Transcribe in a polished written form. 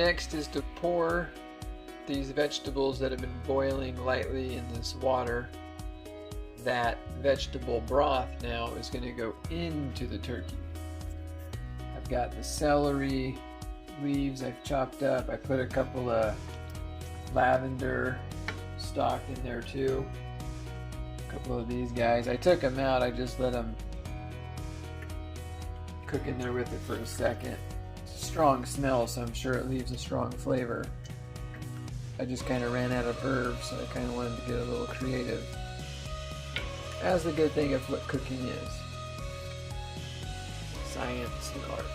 next is to pour these vegetables that have been boiling lightly in this water. That vegetable broth now is going to go into the turkey. I've got the celery leaves I've chopped up. I put a couple of lavender stalk in there too. A couple of these guys. I took them out. I just let them cook in there with it for a second. It's a strong smell, so I'm sure it leaves a strong flavor. I just kind of ran out of herbs, so I kind of wanted to get a little creative. That's the good thing of what cooking is. Science and art.